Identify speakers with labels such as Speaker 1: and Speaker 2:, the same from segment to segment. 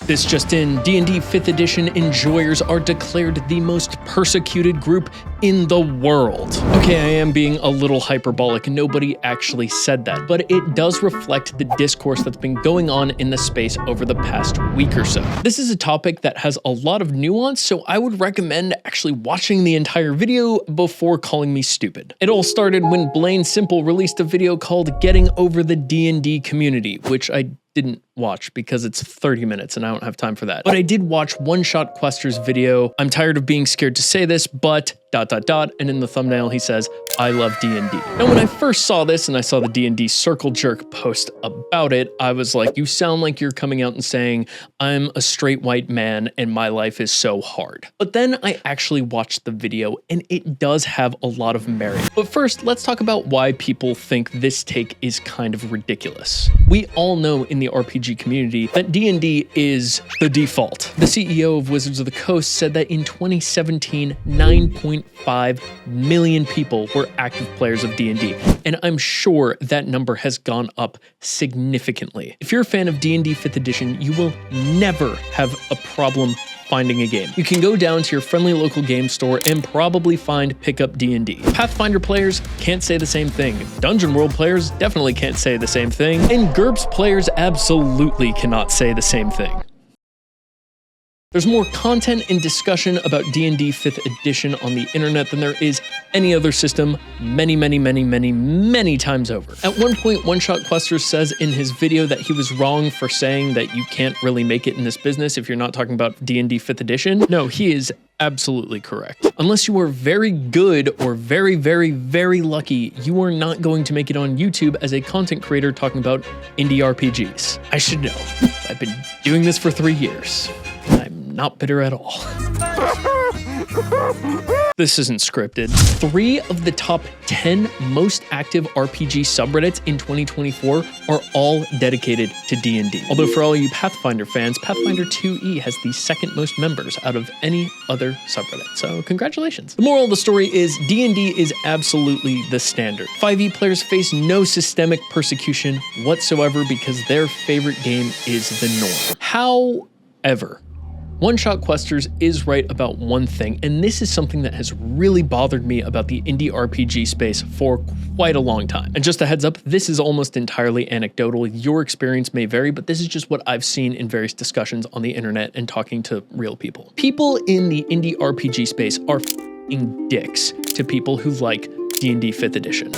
Speaker 1: This just in, D&D 5th edition enjoyers are declared the most persecuted group in the world. Okay, I am being a little hyperbolic, nobody actually said that, but it does reflect the discourse that's been going on in the space over the past week or so. This is a topic that has a lot of nuance, so I would recommend actually watching the entire video before calling me stupid. It all started when Blaine Simple released a video called Getting Over the D&D Community, which I didn't watch because it's 30 minutes and I don't have time for that. But I did watch One Shot Quester's video. I'm tired of being scared to say this, but ... and in the thumbnail he says, I love D&D. Now when I first saw this and I saw the D&D Circle Jerk post about it, I was like, you sound like you're coming out and saying, I'm a straight white man and my life is so hard. But then I actually watched the video and it does have a lot of merit. But first, let's talk about why people think this take is kind of ridiculous. We all know in the RPG community that D&D is the default. The CEO of Wizards of the Coast said that in 2017, 9.5 million people were active players of D&D, and I'm sure that number has gone up significantly. If you're a fan of D&D 5th edition, you will never have a problem finding a game. You can go down to your friendly local game store and probably find Pickup D&D. Pathfinder players can't say the same thing. Dungeon World players definitely can't say the same thing. And GURPS players absolutely cannot say the same thing. There's more content and discussion about D&D 5th edition on the internet than there is any other system many times over. At one point, One Shot Quester says in his video that he was wrong for saying that you can't really make it in this business if you're not talking about D&D 5th edition. No, he is absolutely correct. Unless you are very good or very lucky, you are not going to make it on YouTube as a content creator talking about indie RPGs. I should know. I've been doing this for 3 years. I'm not bitter at all. This isn't scripted. 3 of the top 10 most active RPG subreddits in 2024 are all dedicated to D&D. Although for all you Pathfinder fans, Pathfinder 2e has the second most members out of any other subreddit. So congratulations. The moral of the story is D&D is absolutely the standard. 5e players face no systemic persecution whatsoever because their favorite game is the norm. However, One Shot Questers is right about one thing, and this is something that has really bothered me about the indie RPG space for quite a long time. And just a heads up, this is almost entirely anecdotal. Your experience may vary, but this is just what I've seen in various discussions on the internet and talking to real people. People in the indie RPG space are f***ing dicks to people who like D&D 5th edition.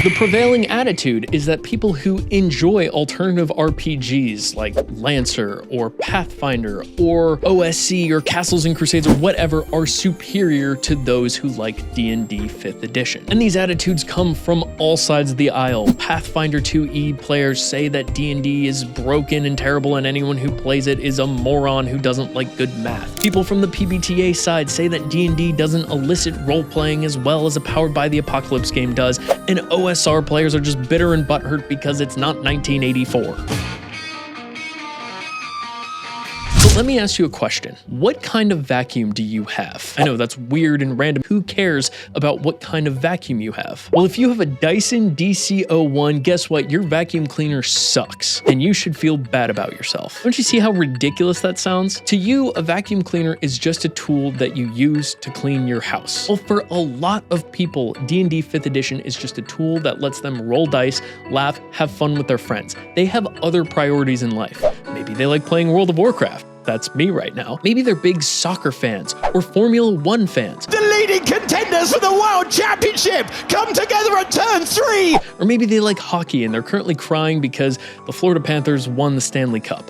Speaker 1: The prevailing attitude is that people who enjoy alternative RPGs like Lancer or Pathfinder or OSC or Castles and Crusades or whatever are superior to those who like D&D 5th edition. And these attitudes come from all sides of the aisle. Pathfinder 2e players say that D&D is broken and terrible and anyone who plays it is a moron who doesn't like good math. People from the PBTA side say that D&D doesn't elicit role-playing as well as a Powered by the Apocalypse game does, and OSR players are just bitter and butthurt because it's not 1984. So let me ask you a question. What kind of vacuum do you have? I know that's weird and random. Who cares about what kind of vacuum you have? Well, if you have a Dyson DC-01, guess what? Your vacuum cleaner sucks, and you should feel bad about yourself. Don't you see how ridiculous that sounds? To you, a vacuum cleaner is just a tool that you use to clean your house. Well, for a lot of people, D&D 5th edition is just a tool that lets them roll dice, laugh, have fun with their friends. They have other priorities in life. Maybe they like playing World of Warcraft. That's me right now. Maybe they're big soccer fans or Formula 1 fans.
Speaker 2: The leading contenders for the World Championship come together at turn 3!
Speaker 1: Or maybe they like hockey and they're currently crying because the Florida Panthers won the Stanley Cup.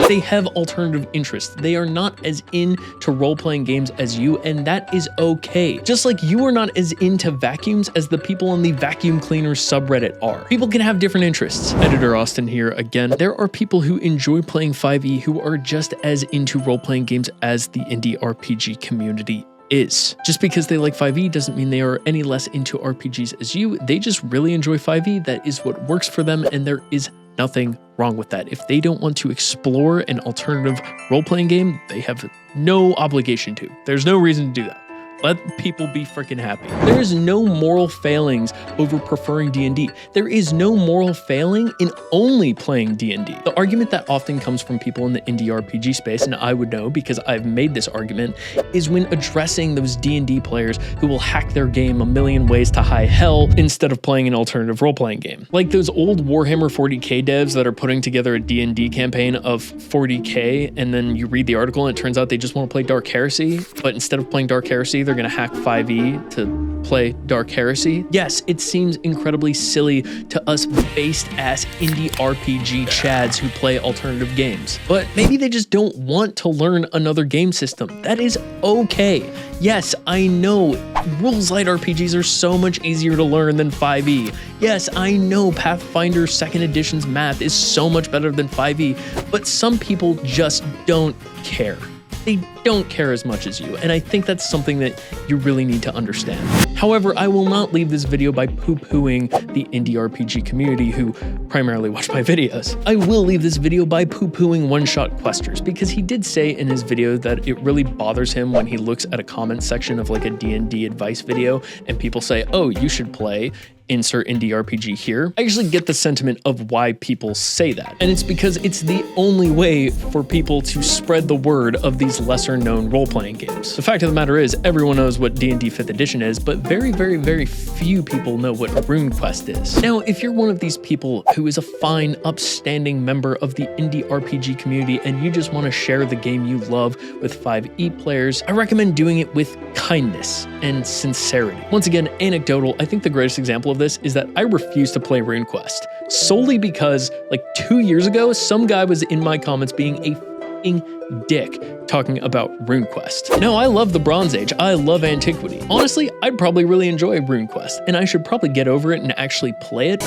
Speaker 1: They have alternative interests. They are not as into role-playing games as you, and that is okay. Just like you are not as into vacuums as the people on the vacuum cleaners subreddit are. People can have different interests. Editor Austin here again. There are people who enjoy playing 5e who are just as into role-playing games as the indie RPG community is. Just because they like 5e doesn't mean they are any less into RPGs as you. They just really enjoy 5e. That is what works for them, and there is nothing wrong with that. If they don't want to explore an alternative role-playing game, they have no obligation to. There's no reason to do that. Let people be freaking happy. There is no moral failings over preferring D&D. There is no moral failing in only playing D&D. The argument that often comes from people in the indie RPG space, and I would know because I've made this argument, is when addressing those D&D players who will hack their game a million ways to high hell instead of playing an alternative role-playing game. Like those old Warhammer 40k devs that are putting together a D&D campaign of 40k, and then you read the article and it turns out they just want to play Dark Heresy, but instead of playing Dark Heresy, they're gonna hack 5e to play Dark Heresy. Yes, it seems incredibly silly to us based-ass indie RPG chads who play alternative games, but maybe they just don't want to learn another game system. That is okay. Yes, I know rules light RPGs are so much easier to learn than 5e. Yes, I know Pathfinder 2nd Edition's math is so much better than 5e, but some people just don't care. They don't care as much as you, and I think that's something that you really need to understand. However, I will not leave this video by poo-pooing the indie RPG community who primarily watch my videos. I will leave this video by poo-pooing One-Shot Questers, because he did say in his video that it really bothers him when he looks at a comment section of like a D&D advice video and people say, oh, you should play insert indie RPG here. I actually get the sentiment of why people say that. And it's because it's the only way for people to spread the word of these lesser known role-playing games. The fact of the matter is, everyone knows what D&D 5th edition is, but very, very, very few people know what RuneQuest is. Now, if you're one of these people who is a fine, upstanding member of the indie RPG community and you just want to share the game you love with 5e players, I recommend doing it with kindness and sincerity. Once again, anecdotal, I think the greatest example of this is that I refuse to play RuneQuest solely because like 2 years ago, some guy was in my comments being a f***ing dick talking about RuneQuest. No, I love the Bronze Age. I love antiquity. Honestly, I'd probably really enjoy RuneQuest, and I should probably get over it and actually play it.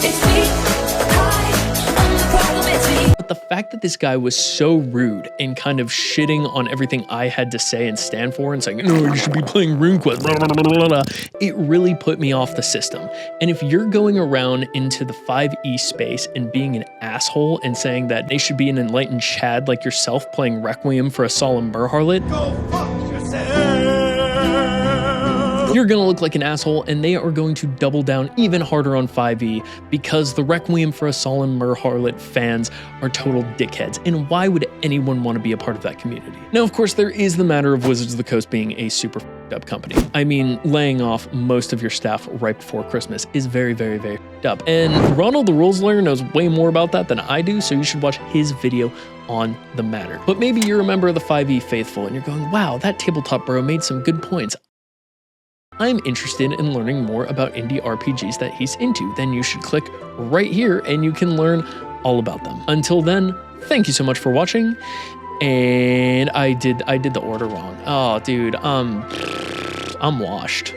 Speaker 1: But the fact that this guy was so rude and kind of shitting on everything I had to say and stand for and saying, no, you should be playing RuneQuest, blah, blah, blah, blah, it really put me off the system. And if you're going around into the 5e space and being an asshole and saying that they should be an enlightened Chad like yourself playing Requiem for a Solemn Merharlet, go fuck yourself. You're gonna look like an asshole, and they are going to double down even harder on 5e because the Requiem for a Solemn Merharlet fans are total dickheads, and why would anyone want to be a part of that community? Now, of course, there is the matter of Wizards of the Coast being a super f***ed up company. I mean, laying off most of your staff right before Christmas is very, very, very f***ed up, and Ronald the Rules Lawyer knows way more about that than I do, so you should watch his video on the matter. But maybe you're a member of the 5e faithful, and you're going, wow, that tabletop bro made some good points. I'm interested in learning more about indie RPGs that he's into, then you should click right here and you can learn all about them. Until then, thank you so much for watching. And I did the order wrong. Oh, dude, I'm washed.